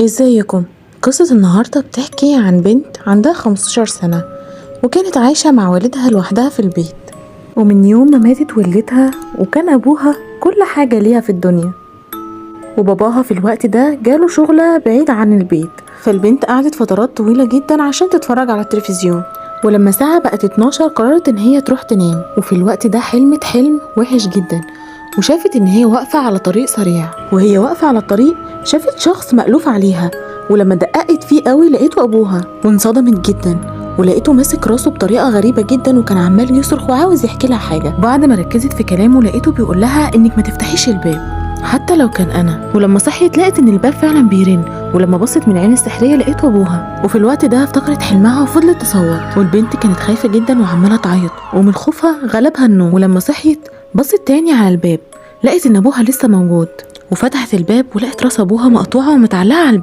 ازيكم؟ قصة النهاردة بتحكي عن بنت عندها 15 سنة، وكانت عايشة مع والدها لوحدها في البيت. ومن يوم ما ماتت والدتها وكان أبوها كل حاجة ليها في الدنيا، وباباها في الوقت ده جاله شغلة بعيد عن البيت، فالبنت قعدت فترات طويلة جدا عشان تتفرج على التلفزيون. ولما الساعة بقت 12 قررت ان هي تروح تنام، وفي الوقت ده حلمت حلم وحش جدا، وشافت ان هي واقفة على طريق سريع. وهي واقفة على الطريق شافت شخص مألوف عليها، ولما دققت فيه قوي لقيته ابوها، وانصدمت جدا ولقيته ماسك راسه بطريقة غريبة جدا، وكان عمال يصرخ وعاوز يحكي لها حاجة. بعد ما ركزت في كلامه لقيته بيقول لها انك ما تفتحيش الباب حتى لو كان انا. ولما صحيت لقيت ان الباب فعلا بيرن، ولما بصت من العين السحريه لقيته ابوها. وفي الوقت ده افتكرت حلمها وفضلت تصوت، والبنت كانت خايفه جدا وعماله تعيط، ومن خوفها غلبها النوم. ولما صحيت بصت تاني على الباب لقيت ان ابوها لسه موجود، وفتحت الباب ولقيت راس ابوها مقطوعه ومتعلقه على الباب.